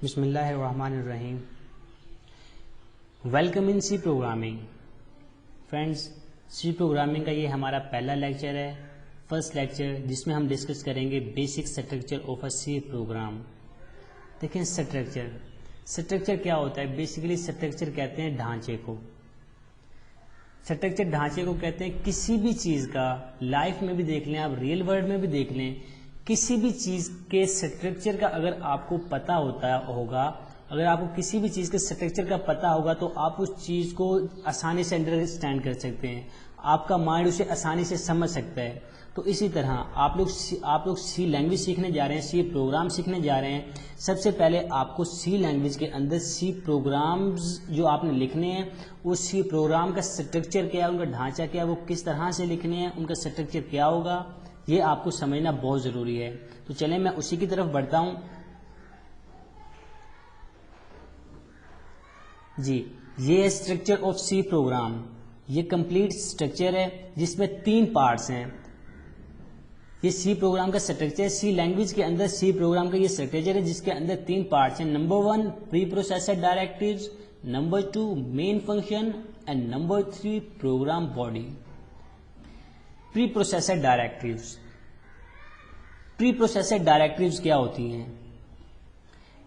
بسم اللہ الرحمن الرحیم. Welcome in C programming. Friends, C programming کا یہ ہمارا پہلا لیکچر ہے، فرسٹ لیکچر، جس میں ہم ڈسکس کریں گے basic structure of a C program. دیکھیں اسٹرکچر کیا ہوتا ہے. بیسیکلی اسٹرکچر کہتے ہیں ڈھانچے کو. اسٹرکچر ڈھانچے کو کہتے ہیں کسی بھی چیز کا، لائف میں بھی دیکھ لیں آپ، ریئل ورلڈ میں بھی دیکھ لیں، کسی بھی چیز کے اسٹرکچر کا اگر آپ کو پتہ ہوگا، اگر آپ کو کسی بھی چیز کے اسٹرکچر کا پتہ ہوگا تو آپ اس چیز کو آسانی سے انڈرسٹینڈ کر سکتے ہیں، آپ کا مائنڈ اسے آسانی سے سمجھ سکتا ہے. تو اسی طرح آپ لوگ سی لینگویج سیکھنے جا رہے ہیں، سی پروگرام سیکھنے جا رہے ہیں. سب سے پہلے آپ کو سی لینگویج کے اندر سی پروگرامز جو آپ نے لکھنے ہیں، وہ سی پروگرام کا اسٹرکچر کیا ہے، ان کا ڈھانچہ کیا ہے، وہ کس طرح سے لکھنے ہیں، ان کا اسٹرکچر کیا ہوگا، یہ آپ کو سمجھنا بہت ضروری ہے. تو چلیں میں اسی کی طرف بڑھتا ہوں. جی، یہ ہے اسٹرکچر آف سی پروگرام. یہ کمپلیٹ اسٹرکچر ہے جس میں 3 پارٹس ہیں. یہ سی پروگرام کا اسٹرکچر ہے. سی لینگویج کے اندر سی پروگرام کا یہ اسٹرکچر ہے جس کے اندر 3 پارٹس ہیں. Number 1 pre processor directives, number 2 main function and number 3 program body. Pre processor directives. Pre processor directives کیا ہوتی ہیں؟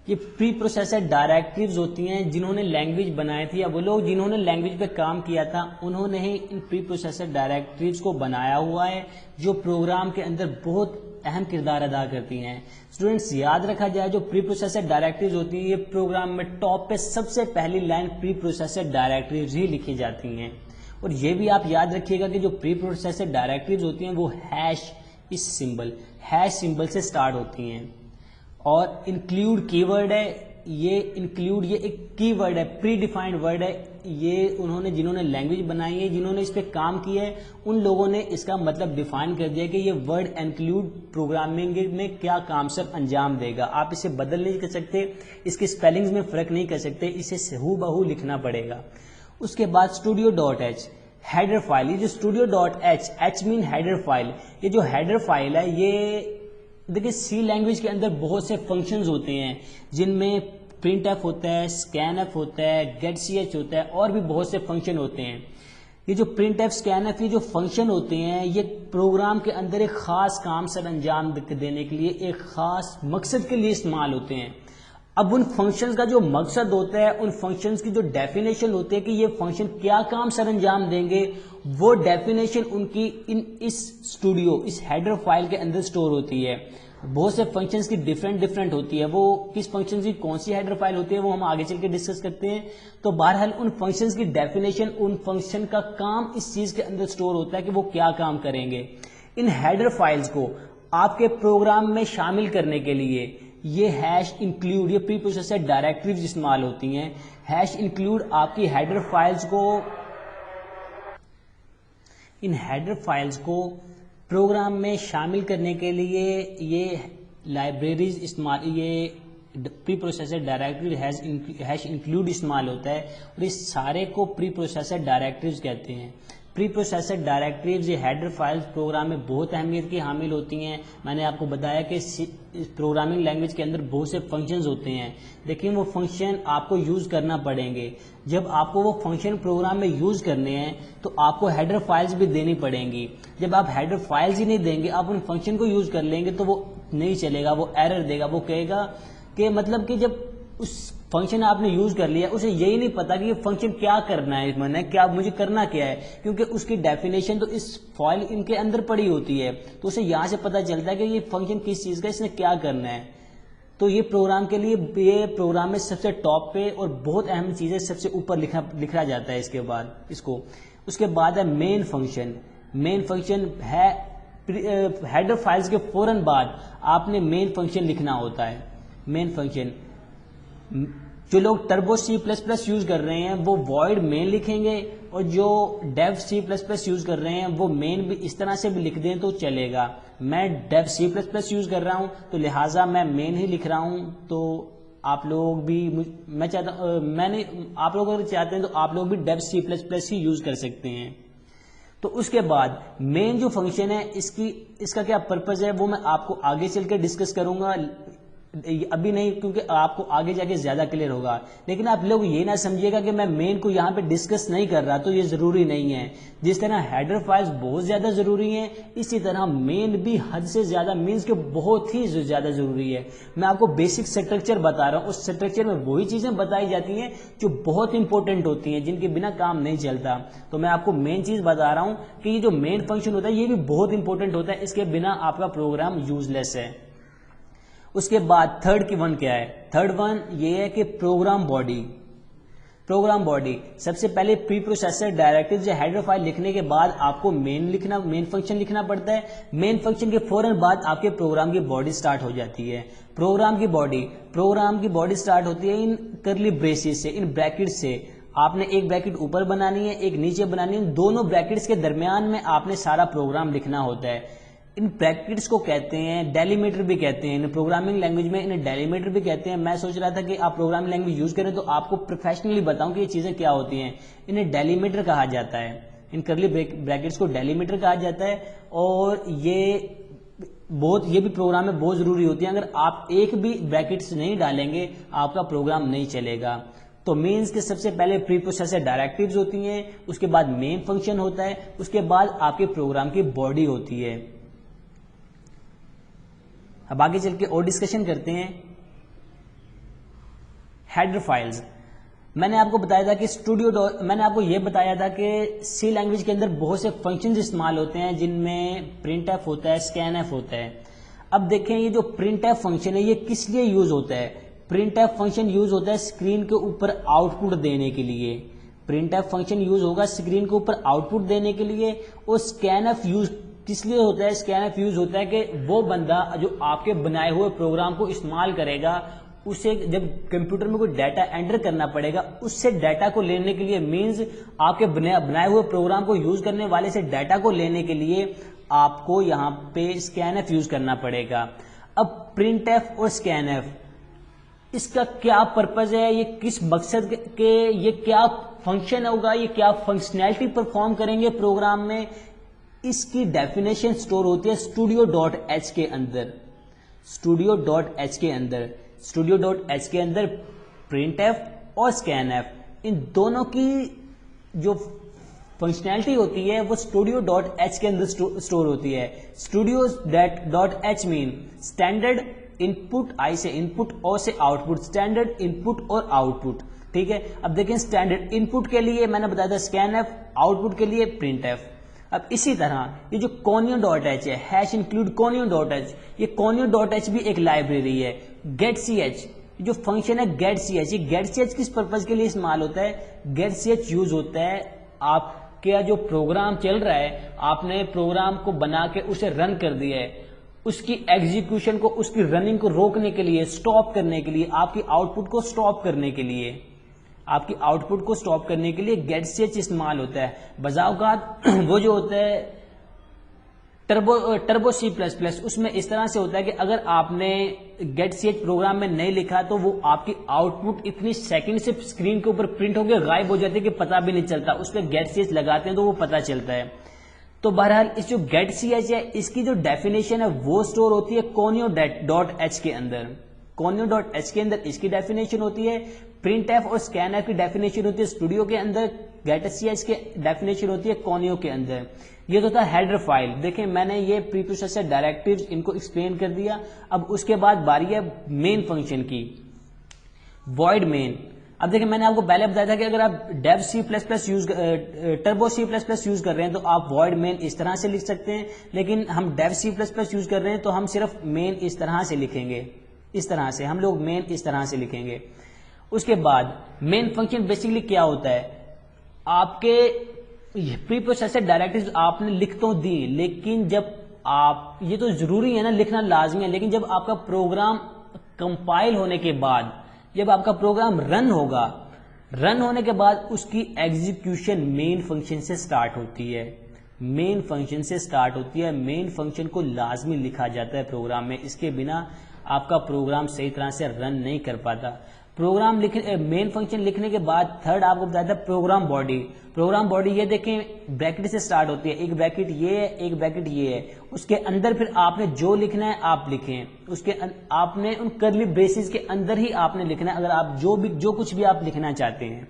یہ پری پروسیسر ڈائریکٹریوز ہوتی ہیں جنہوں نے لینگویج بنائی تھی، یا وہ لوگ جنہوں نے لینگویج پہ کام کیا تھا انہوں نے ہی ان پری پروسیسر ڈائریکٹریوز کو بنایا ہوا ہے، جو پروگرام کے اندر بہت اہم کردار ادا کرتی ہیں. اسٹوڈنٹس یاد رکھا جائے، جو پری پروسیسر ڈائریکٹریوز ہوتی ہیں یہ پروگرام میں ٹاپ پہ سب سے پہلی لائن پری پروسیسر ڈائریکٹریوز ہی لکھی جاتی ہیں. اور یہ بھی آپ یاد رکھیے گا کہ جو پری پروسیسر ڈائریکٹریوز ہوتی ہیں وہ ہیش سمبل سے سٹارٹ ہوتی ہیں. اور انکلیوڈ کی ورڈ ہے. یہ انکلیوڈ یہ ایک کی ورڈ ہے، پری ڈیفائنڈ ورڈ ہے. یہ جنہوں نے لینگویج بنائی ہے، جنہوں نے اس پہ کام کیا ہے، ان لوگوں نے اس کا مطلب ڈیفائن کر دیا کہ یہ ورڈ انکلیوڈ پروگرامنگ میں کیا کام سب انجام دے گا. آپ اسے بدل نہیں کر سکتے، اس کے اسپیلنگز میں فرق نہیں کر سکتے، اسے ہو بہو لکھنا پڑے گا. اس کے بعد studio dot H header file. یہ جو studio dot H main header file. یہ جو ہیڈر فائل ہے، یہ دیکھیں سی لینگویج کے اندر بہت سے فنکشنز ہوتے ہیں جن میں پرنٹ ایف ہوتا ہے، اسکین ایف ہوتا ہے، گیٹ سی ایچ ہوتا ہے، اور بھی بہت سے فنکشن ہوتے ہیں. یہ جو پرنٹ ایف، اسکین ایف، یہ جو فنکشن ہوتے ہیں یہ پروگرام کے اندر ایک خاص کام سر انجام دینے کے لیے، ایک خاص مقصد کے لیے استعمال ہوتے ہیں. اب ان فنکشنز کا جو مقصد ہوتا ہے، ان فنکشنز کی جو ڈیفینیشن ہوتی ہے کہ یہ فنکشن کیا کام سر انجام دیں گے، وہ ڈیفینیشن ان کی اس ہیڈر فائل کے اندر سٹور ہوتی ہے. بہت سے فنکشنز کی ڈیفرنٹ ہوتی ہے. وہ کس فنکشن کی کون سی ہیڈر فائل ہوتی ہے وہ ہم آگے چل کے ڈسکس کرتے ہیں. تو بہرحال ان فنکشنز کی ڈیفینیشن، ان فنکشن کا کام اس چیز کے اندر سٹور ہوتا ہے کہ وہ کیا کام کریں گے. ان ہیڈر فائلز کو آپ کے پروگرام میں شامل کرنے کے لیے یہ ہیش انکلیوڈ، یہ پری پروسیسر ڈائریکٹریوز استعمال ہوتی ہیں. ہیش انکلیوڈ آپ کی ہیڈر فائلز کو، ان ہیڈر فائلز کو پروگرام میں شامل کرنے کے لیے یہ لائبریریز استعمال، یہ پری پروسیسر ڈائریکٹری ہیش انکلیوڈ استعمال ہوتا ہے. اور اس سارے کو پری پروسیسر ڈائریکٹریوز کہتے ہیں. پری پروسیسر ڈائریکٹریوز یہ ہیڈر فائلز پروگرام میں بہت اہمیت کی حامل ہوتی ہیں. میں نے آپ کو بتایا کہ پروگرامنگ لینگویج کے اندر بہت سے فنکشنز ہوتے ہیں، لیکن وہ فنکشن آپ کو یوز کرنا پڑیں گے. جب آپ کو وہ فنکشن پروگرام میں یوز کرنے ہیں تو آپ کو ہیڈر فائلز بھی دینی پڑیں گی. جب آپ ہیڈر فائلز ہی نہیں دیں گے، آپ ان فنکشن کو یوز کر لیں گے تو وہ نہیں چلے گا، وہ ایرر دے گا. وہ کہے گا کہ مطلب کہ جب اس فنکشن آپ نے یوز کر لیا، اسے یہی نہیں پتا کہ یہ فنکشن کیا کرنا ہے، میں نے کیا مجھے کرنا کیا ہے، کیونکہ اس کی ڈیفینیشن تو اس فائل ان کے اندر پڑی ہوتی ہے. تو اسے یہاں سے پتا چلتا ہے کہ یہ فنکشن کس چیز کا، اس نے کیا کرنا ہے. تو یہ پروگرام کے لیے، یہ پروگرام میں سب سے ٹاپ پہ اور بہت اہم چیز ہے، سب سے اوپر لکھا جاتا ہے. اس کے بعد اس کے بعد ہے مین فنکشن. مین فنکشن ہے ہیڈر فائلز کے فوراً بعد آپ نے مین فنکشن لکھنا ہوتا ہے. مین فنکشن، جو لوگ Turbo C plus plus use کر رہے ہیں وہ وائڈ مین لکھیں گے، اور جو Dev C plus plus use کر رہے ہیں وہ مین بھی اس طرح سے بھی لکھ دیں تو چلے گا. میں Dev C plus plus use کر رہا ہوں تو لہٰذا میں مین ہی لکھ رہا ہوں. تو آپ لوگ بھی، آپ لوگ اگر چاہتے ہیں تو آپ لوگ بھی ڈیو سی پلس پلس ہی یوز کر سکتے ہیں. تو اس کے بعد مین جو فنکشن ہے، اس کا کیا پرپز ہے وہ میں آپ کو آگے چل کے ڈسکس کروں گا. ابھی نہیں کیونکہ آپ کو آگے جا کے زیادہ کلیئر ہوگا، لیکن آپ لوگ یہ نہ سمجھیے گا کہ میں مین کو یہاں پہ ڈسکس نہیں کر رہا، تو یہ ضروری نہیں ہے. جس طرح ہیڈر فائلز بہت زیادہ ضروری ہیں، اسی طرح مین بھی حد سے زیادہ، مینز کے بہت ہی زیادہ ضروری ہے. میں آپ کو بیسک اسٹرکچر بتا رہا ہوں، اس اسٹرکچر میں وہی چیزیں بتائی جاتی ہیں جو بہت امپورٹنٹ ہوتی ہیں، جن کے بنا کام نہیں چلتا. تو میں آپ کو مین چیز بتا رہا ہوں کہ یہ جو مین فنکشن ہوتا ہے یہ بھی بہت امپورٹنٹ ہوتا ہے، اس کے بنا آپ کا پروگرام یوز لیس ہے. اس کے بعد تھرڈ کی ون کیا ہے؟ تھرڈ ون یہ ہے کہ پروگرام باڈی. پروگرام باڈی سب سے پہلے پری پروسیسر ڈائریکٹریز یا ہیڈر فائل لکھنے کے بعد آپ کو مین فنکشن لکھنا پڑتا ہے. مین فنکشن کے فوراً بعد آپ کے پروگرام کی باڈی سٹارٹ ہو جاتی ہے. پروگرام کی باڈی سٹارٹ ہوتی ہے ان کرلی بریسز سے، ان بریکٹ سے. آپ نے ایک بریکٹ اوپر بنانی ہے، ایک نیچے بنانی ہے، دونوں بریکٹس کے درمیان میں آپ نے سارا پروگرام لکھنا ہوتا ہے. ان بریکٹس کو کہتے ہیں ڈیلیمیٹر بھی کہتے ہیں، ان پروگرامنگ لینگویج میں انہیں ڈیلیمیٹر بھی کہتے ہیں. میں سوچ رہا تھا کہ آپ پروگرامنگ لینگویج یوز کریں تو آپ کو پروفیشنلی بتاؤں کہ یہ چیزیں کیا ہوتی ہیں. انہیں ڈیلیمیٹر کہا جاتا ہے، ان کرلی بریکٹس کو ڈیلیمیٹر کہا جاتا ہے. اور یہ بھی پروگرام میں بہت ضروری ہوتی ہیں. اگر آپ ایک بھی بریکٹس نہیں ڈالیں گے آپ کا پروگرام نہیں چلے گا. تو مینز کے سب سے پہلے پری پروسیسر ڈائریکٹریز ہوتی ہیں، اس کے بعد مین فنکشن ہوتا ہے، اس کے بعد آپ کے پروگرام کی باڈی ہوتی ہے. اب آگے چل کے اور ڈسکشن کرتے ہیں. ہیڈر فائلز میں نے آپ کو بتایا تھا کہ میں نے آپ کو یہ بتایا تھا کہ سی لینگویج کے اندر بہت سے فنکشنز استعمال ہوتے ہیں جن میں پرنٹ ایف ہوتا ہے، اسکین ایف ہوتا ہے. اب دیکھیں یہ جو پرنٹ ایف فنکشن ہے یہ کس لیے یوز ہوتا ہے؟ پرنٹ ایف فنکشن یوز ہوتا ہے اسکرین کے اوپر آؤٹ پٹ دینے کے لیے. پرنٹ ایف فنکشن یوز ہوگا اسکرین کے اوپر آؤٹ پٹ دینے کے لیے. اور اسکین ایف یوز کس لیے ہوتا ہے؟ اسکین ایف یوز ہوتا ہے کہ وہ بندہ جو آپ کے بنائے ہوئے پروگرام کو استعمال کرے گا، اسے جب کمپیوٹر میں کوئی ڈیٹا انٹر کرنا پڑے گا، اس سے ڈیٹا کو لینے کے لیے، مینز آپ کے بنائے ہوئے پروگرام کو یوز کرنے والے سے ڈیٹا کو لینے کے لیے آپ کو یہاں پہ اسکین ایف یوز کرنا پڑے گا. اب پرنٹ ایف اور اسکین ایف اس کا کیا پرپز ہے؟ یہ کس مقصد کے، یہ کیا فنکشن ہوگا، یہ کیا فنکشنلٹی پرفارم کریں گے پروگرام میں؟ اس کی ڈیفینیشن سٹور ہوتی ہے studio.h کے اندر. studio.h کے اندر پرنٹ ایف اور اسکین ایف، ان دونوں کی جو فنکشنلٹی ہوتی ہے وہ studio.h کے اندر سٹور ہوتی ہے. studio.h مین اسٹینڈرڈ ان پٹ، آئی سے ان پٹ، او سے آؤٹ پٹ، اسٹینڈرڈ ان پٹ اور آؤٹ پٹ. ٹھیک ہے. اب دیکھیں اسٹینڈرڈ ان پٹ کے لیے میں نے بتایا تھا اسکین ایف، آؤٹ پٹ کے لیے پرنٹ ایف. اب اسی طرح یہ جو conio.h ہے، ہیش انکلوڈ conio.h، یہ conio.h بھی ایک لائبریری ہے. getch جو فنکشن ہے getch، یہ getch کس پرپز کے لیے استعمال ہوتا ہے؟ getch یوز ہوتا ہے آپ کا جو پروگرام چل رہا ہے، آپ نے پروگرام کو بنا کے اسے رن کر دیا ہے، اس کی ایگزیکیوشن کو، اس کی رننگ کو روکنے کے لیے، سٹاپ کرنے کے لیے، آپ کی آؤٹ پٹ کو سٹاپ کرنے کے لیے، آپ کی آؤٹ پٹ کو سٹاپ کرنے کے لیے getch استعمال ہوتا ہے. بذا اوقات وہ جو ہوتا ہے ٹربو سی پلس پلس، اس میں اس طرح سے ہوتا ہے کہ اگر آپ نے getch پروگرام میں نہیں لکھا تو وہ آپ کی آؤٹ پٹ اتنی سیکنڈ سے اسکرین کے اوپر پرنٹ ہو کے غائب ہو جاتی ہے کہ پتہ بھی نہیں چلتا. اس پہ getch لگاتے ہیں تو وہ پتہ چلتا ہے. تو بہرحال اس جو getch ہے اس کی جو ڈیفینیشن ہے وہ سٹور ہوتی ہے conio.h کے اندر. conio.h کے اندر اس کی ڈیفینیشن ہوتی ہے. پرنٹ ایف اور اسکین ایف کی ڈیفینیشن ہوتی ہے اسٹوڈیو کے اندر، getch کی ڈیفینیشن ہوتی ہے conio کے اندر. یہ تو تھا ہیڈر فائل. دیکھیں میں نے یہ پری پروسیسر ڈائریکٹریز ان کو ایکسپلین کر دیا. اب اس کے بعد باری ہے مین فنکشن کی، void main. اب دیکھیں میں نے آپ کو پہلے بتایا تھا کہ اگر آپ Dev C plus plus use, Turbo C plus plus use کر رہے ہیں تو آپ void main اس طرح سے لکھ سکتے ہیں، لیکن ہم Dev C plus plus use کر رہے ہیں تو ہم صرف مین اس طرح سے لکھیں گے. اس طرح سے ہم لوگ مین اس طرح سے لکھیں گے. اس کے بعد مین فنکشن بیسیکلی کیا ہوتا ہے؟ آپ کے پری پروسیسر ڈائریکٹریز آپ نے لکھ تو دی، لیکن جب آپ، یہ تو ضروری ہے نا، لکھنا لازمی ہے، لیکن جب آپ کا پروگرام کمپائل ہونے کے بعد، جب آپ کا پروگرام رن ہوگا، رن ہونے کے بعد اس کی ایگزیکیوشن مین فنکشن سے سٹارٹ ہوتی ہے. مین فنکشن سے سٹارٹ ہوتی ہے. مین فنکشن کو لازمی لکھا جاتا ہے پروگرام میں، اس کے بنا آپ کا پروگرام صحیح طرح سے رن نہیں کر پاتا. پروگرام مین فنکشن لکھنے کے بعد تھرڈ آپ کو بتایا تھا پروگرام باڈی. پروگرام باڈی یہ دیکھیں بریکٹ سے سٹارٹ ہوتی ہے, ایک بریکٹ یہ ہے, ایک بریکٹ یہ ہے, اس کے اندر پھر آپ نے جو لکھنا ہے آپ لکھیں, اس کے آپ نے ان کرلی بریسز کے اندر ہی آپ نے لکھنا ہے اگر آپ جو کچھ بھی آپ لکھنا چاہتے ہیں.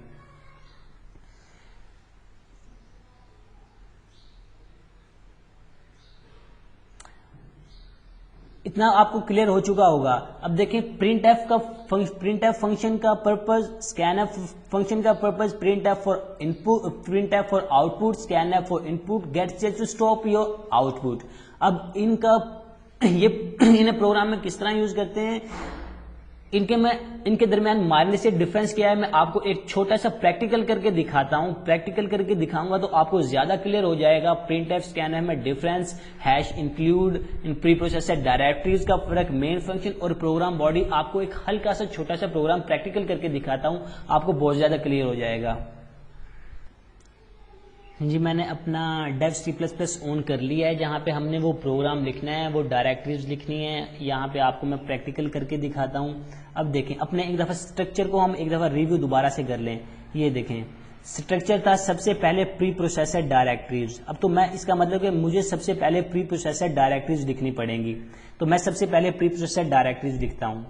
اتنا آپ کو کلیئر ہو چکا ہوگا. اب دیکھیں پرنٹ ایف فنکشن کا پرپز, اسکین ایف فنکشن کا purpose, printf for input, printf for output, scanf for input, get set to stop your output. اب انہیں پروگرام میں کس طرح یوز کرتے ہیں, ان کے درمیان مارنے سے ڈفرنس کیا ہے میں آپ کو ایک چھوٹا سا پریکٹیکل کر کے دکھاتا ہوں. پریکٹیکل کر کے دکھاؤں گا تو آپ کو زیادہ کلیئر ہو جائے گا. پرنٹ ایف اسکین ایف میں difference, hash include in preprocessor directives کا فرق, مین فنکشن اور پروگرام باڈی. آپ کو ایک ہلکا سا چھوٹا سا پروگرام پریکٹیکل کر کے دکھاتا ہوں, آپ کو بہت زیادہ کلیئر ہو جائے گا. جی میں نے اپنا dev C plus plus on کر لیا ہے, جہاں پہ ہم نے وہ پروگرام لکھنا ہے, وہ ڈائریکٹریز لکھنی ہے. یہاں پہ آپ کو میں پریکٹیکل کر کے دکھاتا ہوں. اب دیکھیں اپنے ایک دفعہ اسٹرکچر کو ہم ایک دفعہ ریویو دوبارہ سے کر لیں. یہ دیکھیں اسٹرکچر تھا سب سے پہلے پری پروسیسر ڈائریکٹریز. اب تو میں اس کا مطلب کہ مجھے سب سے پہلے پری پروسیسر ڈائریکٹریز لکھنی پڑیں گی, تو میں سب سے پہلے پری پروسیسر ڈائریکٹریز لکھتا ہوں.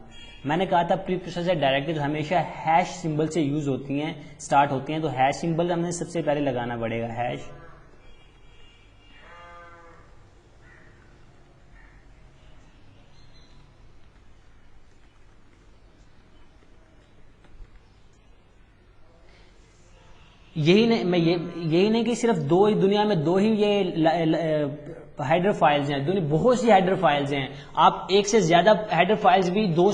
میں نے کہا تھا پری پروسیسر ڈائریکٹریز ہمیشہ ہیش سمبل سے یوز ہوتی ہیں, سٹارٹ ہوتی ہیں, تو ہیش سمبل ہم نے سب سے پہلے لگانا پڑے گا. ہیش یہی نہیں کہ صرف دو ہی دنیا میں دو ہی یہ ہیڈر فائلز ہیں, بہت سی ہیڈر فائلز ہیں. آپ ایک سے زیادہ ہیڈر فائلز بھی دو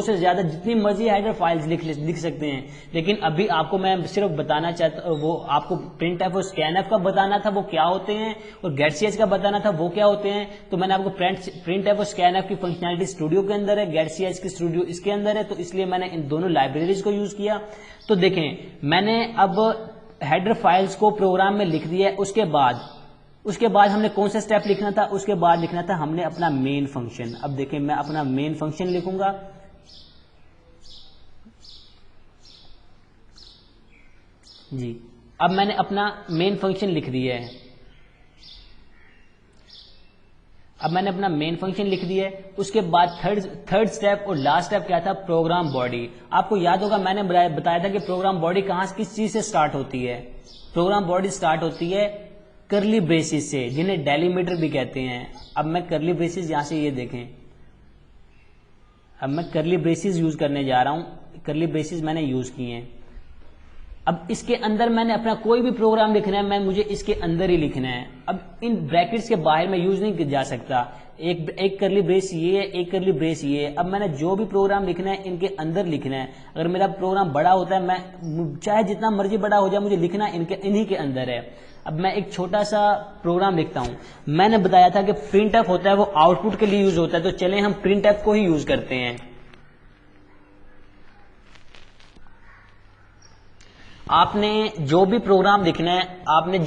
سے زیادہ جتنی مرضی ہیڈر فائلز لکھ سکتے ہیں. لیکن ابھی آپ کو میں صرف بتانا چاہتا ہوں, وہ آپ کو پرنٹ ایف اور اسکین ایف کا بتانا تھا وہ کیا ہوتے ہیں, اور گیٹ سی ایچ کا بتانا تھا وہ کیا ہوتے ہیں. تو میں نے آپ کو پرنٹ ایف اور اسکین ایف کی فنکشنالٹی اسٹوڈیو کے اندر ہے, گیٹ سی ایچ کی اسٹوڈیو اس کے اندر ہے, تو اس لیے میں نے ان دونوں لائبریریز کو یوز کیا. تو دیکھیں میں نے اب ہیڈر فائلز کو پروگرام میں لکھ دیا ہے. اس کے بعد ہم نے کون سا سٹیپ لکھنا تھا, اس کے بعد لکھنا تھا ہم نے اپنا مین فنکشن. اب دیکھیں میں اپنا مین فنکشن لکھوں گا. جی اب میں نے اپنا مین فنکشن لکھ دیا ہے. اس کے بعد تھرڈ سٹیپ اور لاسٹ سٹیپ کیا تھا, پروگرام باڈی. آپ کو یاد ہوگا میں نے بتایا تھا کہ پروگرام باڈی کس چیز سے سٹارٹ ہوتی ہے. پروگرام باڈی سٹارٹ ہوتی ہے کرلی بریسز سے, جنہیں ڈیلیمیٹر بھی کہتے ہیں. اب میں کرلی بریسز یہاں سے یہ دیکھیں, اب میں کرلی بریسز یوز کرنے جا رہا ہوں. کرلی بریسز میں نے یوز کیے ہیں. اب اس کے اندر میں نے اپنا کوئی بھی پروگرام لکھنا ہے, مجھے اس کے اندر ہی لکھنا ہے. اب ان بریکٹس کے باہر میں یوز نہیں جا سکتا. ایک کرلی بریس یہ ہے, ایک کرلی بریس یہ ہے. اب میں نے جو بھی پروگرام لکھنا ہے ان کے اندر لکھنا ہے. اگر میرا پروگرام بڑا ہوتا ہے, میں چاہے جتنا مرضی بڑا ہو جائے, مجھے لکھنا انہی کے اندر ہے. اب میں ایک چھوٹا سا پروگرام لکھتا ہوں. میں نے بتایا تھا کہ پرنٹ ایف ہوتا ہے وہ آؤٹ پٹ کے لیے یوز ہوتا ہے, تو چلیں ہم پرنٹ ایف کو ہی یوز کرتے ہیں. آپ نے جو بھی پروگرام لکھنا ہے, آپ نے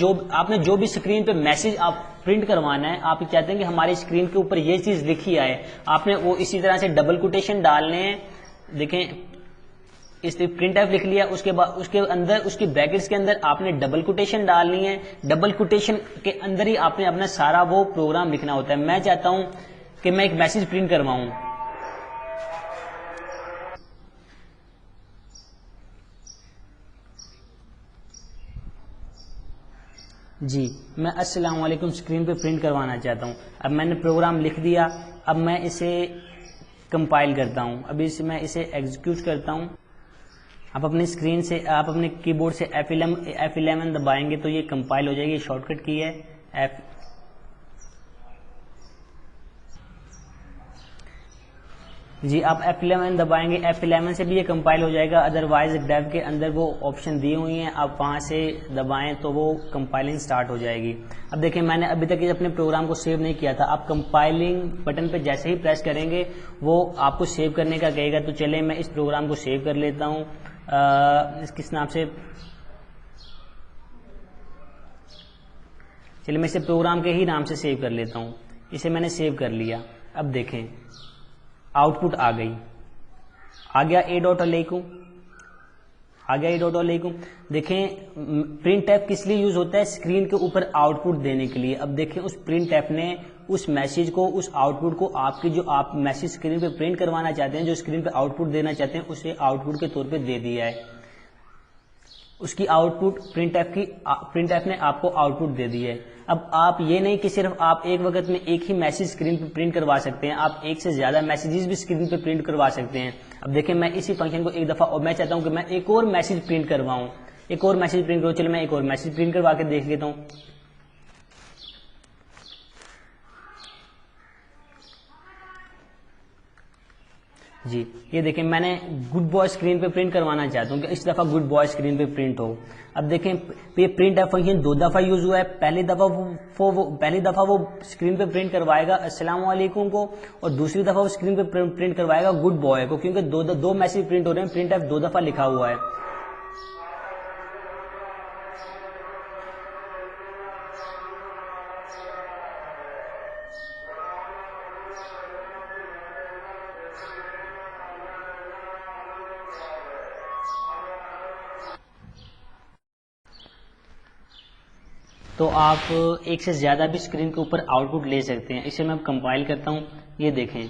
جو بھی اسکرین پہ میسج آپ پرنٹ کروانا ہے, آپ چاہتے ہیں کہ ہماری اسکرین کے اوپر یہ چیز لکھی آئے, آپ نے وہ اسی طرح سے ڈبل کوٹیشن ڈالنے ہیں. دیکھیں اس نے پرنٹ ایف لکھ لیا, اس کے بعد اس کے اندر اس کی بریکٹس کے اندر آپ نے ڈبل کوٹیشن ڈالنی ہے. ڈبل کوٹیشن کے اندر ہی آپ نے اپنا سارا وہ پروگرام لکھنا ہوتا ہے. میں چاہتا ہوں کہ میں ایک میسج پرنٹ کرواؤں. جی میں السلام علیکم اسکرین پہ پرنٹ کروانا چاہتا ہوں. اب میں نے پروگرام لکھ دیا. اب میں اسے کمپائل کرتا ہوں. ابھی میں اسے ایگزیکیوٹ کرتا ہوں. آپ اپنی اسکرین سے, آپ اپنے کی بورڈ سے F11 دبائیں گے تو یہ کمپائل ہو جائے گی. شارٹ کٹ کی ہے جی آپ F11 دبائیں گے, F11 سے بھی یہ کمپائل ہو جائے گا. ادروائز ڈیو کے اندر وہ آپشن دی ہوئی ہیں, آپ وہاں سے دبائیں تو وہ کمپائلنگ سٹارٹ ہو جائے گی. اب دیکھیں میں نے ابھی تک اپنے پروگرام کو سیو نہیں کیا تھا. آپ کمپائلنگ بٹن پہ جیسے ہی پریس کریں گے وہ آپ کو سیو کرنے کا کہے گا. تو چلیں میں اس پروگرام کو سیو کر لیتا ہوں. کس نام سے, چلیے میں اسے پروگرام کے ہی نام سے سیو کر لیتا ہوں. اسے میں نے سیو کر لیا. اب دیکھیں آؤٹ پٹ آ گئی. آ گیا اے ڈاٹ علیکم، آ گیا اے ڈاٹ علیکم. دیکھیں پرنٹ ایف کس لیے یوز ہوتا ہے؟ اسکرین کے اوپر آؤٹ پٹ دینے کے لیے. اب دیکھیں اس پرنٹ ایف نے اس میسج کو، اس آؤٹ پٹ کو آپ کی جو آپ میسج اسکرین پہ پرنٹ کروانا چاہتے ہیں، جو اسکرین پہ آؤٹ پٹ دینا چاہتے ہیں، اسے آؤٹ پٹ کے طور پہ دے دیا ہے. اس کی آؤٹ پٹ پرنٹ ایف نے آپ کو آؤٹ پٹ دے دی ہے. اب آپ یہ نہیں کہ صرف آپ ایک وقت میں ایک ہی میسج اسکرین پہ پرنٹ کروا سکتے ہیں، آپ ایک سے زیادہ میسیجز بھی اسکرین پہ پرنٹ کروا سکتے ہیں. اب دیکھیں میں اسی فنکشن کو ایک دفعہ، اور میں چاہتا ہوں کہ میں ایک اور میسج پرنٹ کرواؤں، ایک اور میسج پرنٹ کروں. چلو میں ایک اور میسج پرنٹ کروا کے دیکھ لیتا ہوں. جی یہ دیکھیں میں نے گڈ بوائے اسکرین پہ پرنٹ کروانا چاہتا ہوں کہ اس دفعہ گڈ بوائے اسکرین پہ پرنٹ ہو. اب دیکھیں یہ پرنٹ ایف فنکشن دو دفعہ یوز ہوا ہے. پہلی دفعہ وہ اسکرین پہ پرنٹ کروائے گا السلام علیکم کو، اور دوسری دفعہ وہ اسکرین پہ پرنٹ کروائے گا گڈ بوائے کو، کیونکہ دو میسج پرنٹ ہو رہے ہیں. پرنٹ ایف دو دفعہ لکھا ہوا ہے. تو آپ ایک سے زیادہ بھی اسکرین کے اوپر آؤٹ پٹ لے سکتے ہیں. اسے میں کمپائل کرتا ہوں. یہ دیکھیں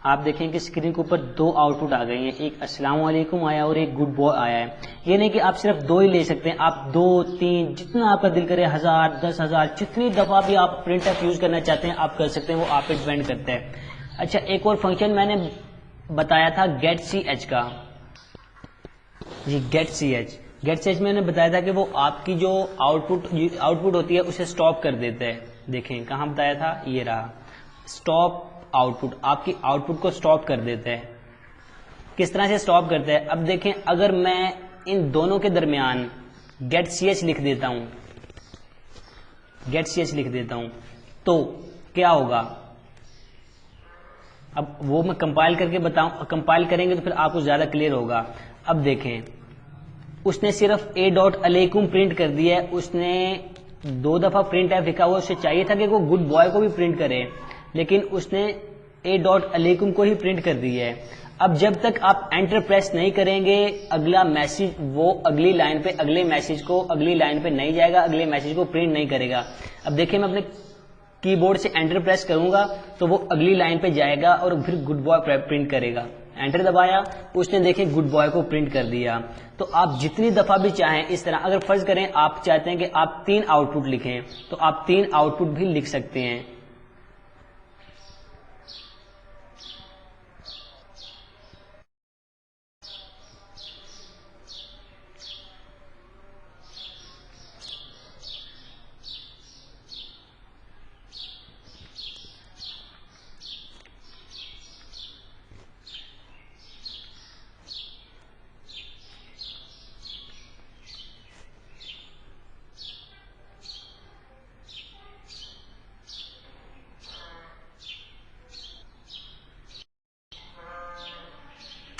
آپ دیکھیں کہ اسکرین کے اوپر دو آؤٹ پٹ آ گئی ہیں، ایک السلام علیکم آیا اور ایک گڈ بوائے آیا ہے. یہ نہیں کہ آپ صرف دو ہی لے سکتے ہیں، آپ 2 3 جتنا آپ کا دل کرے، 1000 10,000 جتنی دفعہ بھی آپ پرنٹ ایف یوز کرنا چاہتے ہیں آپ کر سکتے ہیں. وہ آپ پہ ڈیپینڈ کرتا ہے. اچھا ایک اور فنکشن میں نے بتایا تھا گیٹ سی ایچ کا. جی گیٹ سی ایچ میں نے بتایا تھا کہ وہ آپ کی جو آؤٹ پٹ ہوتی ہے اسے سٹاپ کر دیتا ہے. دیکھیں کہاں بتایا تھا، یہ رہا سٹاپ آؤٹ پٹ، آپ کی آؤٹ پٹ کو سٹاپ کر دیتا ہے. کس طرح سے سٹاپ کرتا ہے؟ اب دیکھیں اگر میں ان دونوں کے درمیان گیٹ سی ایچ لکھ دیتا ہوں تو کیا ہوگا؟ اب وہ میں کمپائل کر کے بتاؤں، کمپائل کریں گے تو پھر آپ کو زیادہ کلیئر ہوگا. اب دیکھیں اس نے صرف اے ڈاٹ علیکم پرنٹ کر دیا ہے. اس نے 2 دفعہ پرنٹ ایف لکھا ہوا، اسے چاہیے تھا کہ وہ گڈ بوائے کو بھی پرنٹ کرے، لیکن اس نے اے ڈاٹ علیکم کو ہی پرنٹ کر دیا ہے. اب جب تک آپ انٹر پریس نہیں کریں گے اگلا میسج وہ اگلی لائن پہ، اگلے میسج کو اگلی لائن پہ نہیں جائے گا، اگلے میسج کو پرنٹ نہیں کرے گا. اب دیکھیں میں اپنے کی بورڈ سے انٹر پریس کروں گا تو وہ اگلی لائن پہ جائے گا اور پھر گڈ بوائے پرنٹ کرے گا. انٹر دبایا، اس نے دیکھیں گڈ بوائے کو پرنٹ کر دیا. تو آپ جتنی دفعہ بھی چاہیں اس طرح، اگر فرض کریں آپ چاہتے ہیں کہ آپ 3 آؤٹ پٹ لکھیں تو آپ 3 آؤٹ پٹ بھی لکھ سکتے ہیں.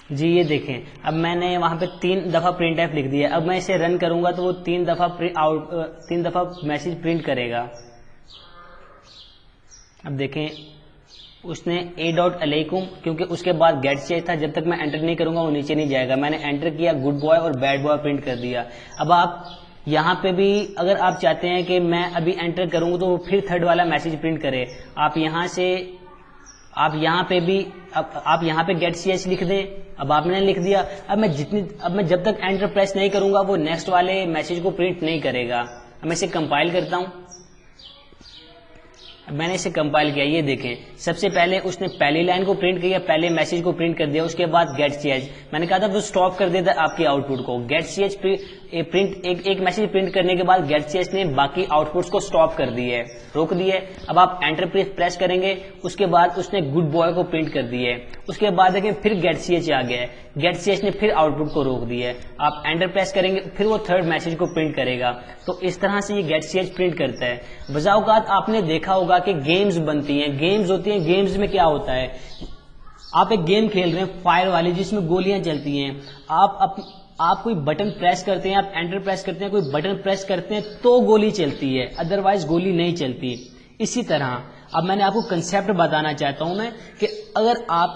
جی یہ دیکھیں اب میں نے وہاں پہ 3 دفعہ پرنٹ ایف لکھ دیا. اب میں اسے رن کروں گا تو وہ 3 دفعہ میسج پرنٹ کرے گا. اب دیکھیں اس نے اے ڈاٹ علیکم، کیونکہ اس کے بعد گیٹ سی ایچ تھا، جب تک میں انٹر نہیں کروں گا وہ نیچے نہیں جائے گا. میں نے انٹر کیا، گڈ بوائے اور بیڈ بوائے پرنٹ کر دیا. اب آپ یہاں پہ بھی اگر آپ چاہتے ہیں کہ میں ابھی انٹر کروں گا تو وہ پھر 3rd والا میسج پرنٹ کرے، آپ یہاں پہ گیٹ سی ایچ لکھ دیں. اب آپ نے لکھ دیا. اب میں جب تک انٹر پریس نہیں کروں گا وہ نیکسٹ والے میسج کو پرنٹ نہیں کرے گا. اب میں اسے کمپائل کرتا ہوں. میں نے اسے کمپائل کیا. یہ دیکھیں سب سے پہلے اس نے پہلی لائن کو پرنٹ کیا، پہلے میسج کو پرنٹ کر دیا. اس کے بعد گیٹ سی ایچ، میں نے کہا تھا وہ سٹاپ کر دیتا ہے آپ کی آؤٹ پٹ کو. گیٹ سی ایچ ایک میسج پرنٹ کرنے کے بعد گیٹ سی ایچ نے باقی آؤٹ پٹس کو سٹاپ کر دی ہے، روک دی ہے. اب آپ انٹر پریس کریں گے، اس کے بعد اس نے گڈ بوائے کو پرنٹ کر دی ہے. اس کے بعد دیکھیں پھر گیٹ سی ایچ آ گیا ہے، گیٹ سی ایچ نے پھر آؤٹ پٹ کو روک دی ہے. آپ انٹر پریس کریں گے پھر وہ 3rd میسج کو پرنٹ کرے گا. تو اس طرح سے یہ گیٹ سی ایچ پرنٹ کرتا ہے. بزا اوقات آپ نے دیکھا ہوگا کہ گیمز بنتی ہیں، گیمز ہوتی ہیں. گیمز میں کیا ہوتا ہے، آپ ایک گیم کھیل رہے ہیں فائر والی جس میں گولیاں چلتی ہیں. آپ کوئی بٹن پریس کرتے ہیں، آپ انٹر پریس کرتے ہیں، کوئی بٹن پریس کرتے ہیں تو گولی چلتی ہے، ادروائز گولی نہیں چلتی. اسی طرح اب میں نے آپ کو کنسیپٹ بتانا چاہتا ہوں میں کہ اگر آپ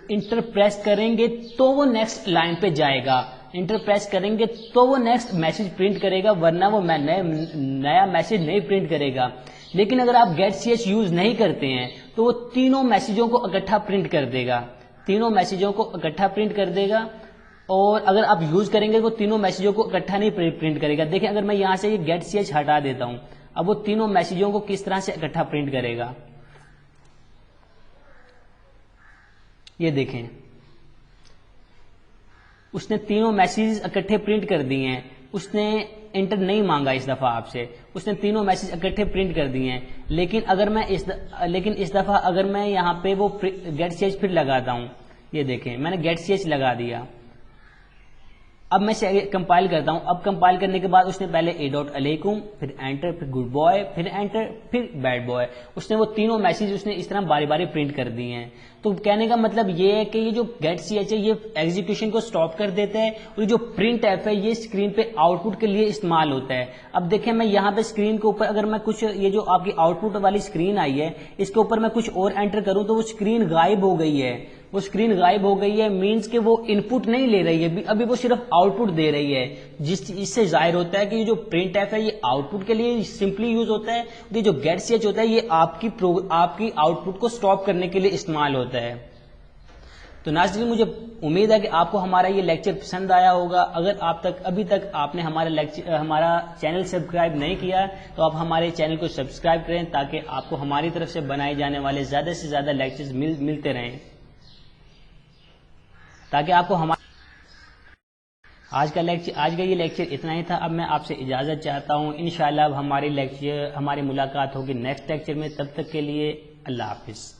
انٹر پریس کریں گے تو وہ نیکسٹ لائن پہ جائے گا، انٹر پریس کریں گے تو وہ نیکسٹ میسج پرنٹ کرے گا، ورنہ وہ نیا میسج نہیں پرنٹ کرے گا۔ لیکن اگر آپ گیٹ سی ایچ یوز نہیں کرتے ہیں تو وہ تینوں میسجوں کو اکٹھا پرنٹ کر دے گا، تینوں میسجوں کو اکٹھا پرنٹ کر دے گا۔ اور اگر آپ یوز کریں گے تو تینوں میسجوں کو اکٹھا نہیں پرنٹ کرے گا۔ دیکھیں اگر میں یہاں سے یہ گیٹ سی ایچ ہٹا دیتا ہوں، اب وہ تینوں میسجوں کو کس طرح سے اکٹھا پرنٹ کرے گا، یہ دیکھیں اس نے تینوں میسیجز اکٹھے پرنٹ کر دیے ہیں، اس نے انٹر نہیں مانگا اس دفعہ آپ سے، اس نے تینوں میسیج اکٹھے پرنٹ کر دیے ہیں۔ لیکن اس دفعہ اگر میں یہاں پہ وہ گیٹ سی ایچ پھر لگاتا ہوں، یہ دیکھیں میں نے گیٹ سی ایچ لگا دیا، اب میں کمپائل کرتا ہوں۔ اب کمپائل کرنے کے بعد اس نے پہلے اے ڈاٹ علیکم، پھر انٹر، پھر گڈ بوائے، پھر انٹر، پھر بیڈ بوائے، اس نے وہ تینوں میسیج اس نے اس طرح باری باری پرنٹ کر دی ہیں۔ تو کہنے کا مطلب یہ ہے کہ یہ جو گیٹ سی ایچ ہے یہ ایگزیکیوشن کو سٹاپ کر دیتا ہے، اور جو پرنٹ ایف ہے یہ اسکرین پہ آؤٹ پٹ کے لیے استعمال ہوتا ہے۔ اب دیکھیں میں یہاں پہ اسکرین کے اوپر اگر میں کچھ یہ جو آپ کی آؤٹ پٹ والی اسکرین آئی ہے اس کے اوپر میں کچھ اور انٹر کروں تو وہ اسکرین غائب ہو گئی ہے، وہ اسکرین غائب ہو گئی ہے، مینس کہ وہ ان پٹ نہیں لے رہی ہے، ابھی وہ صرف آؤٹ پٹ دے رہی ہے، اس سے ظاہر ہوتا ہے کہ یہ جو پرنٹ ایف ہے یہ آؤٹ پٹ کے لیے سمپلی یوز ہوتا ہے، یہ جو گیٹ سی ایچ ہوتا ہے یہ آپ کی آؤٹ پٹ کو سٹاپ کرنے کے لیے استعمال ہوتا ہے۔ تو ناظرین مجھے امید ہے کہ آپ کو ہمارا یہ لیکچر پسند آیا ہوگا۔ اگر ابھی تک آپ نے ہمارا چینل سبسکرائب نہیں کیا تو آپ ہمارے چینل کو سبسکرائب کریں تاکہ آپ کو ہماری طرف سے بنائے جانے والے زیادہ سے زیادہ لیکچرز ملتے رہیں، تاکہ آپ کو آج کا یہ لیکچر اتنا ہی تھا۔ اب میں آپ سے اجازت چاہتا ہوں، انشاءاللہ اب ہماری ملاقات ہوگی نیکسٹ لیکچر میں، تب تک کے لیے اللہ حافظ۔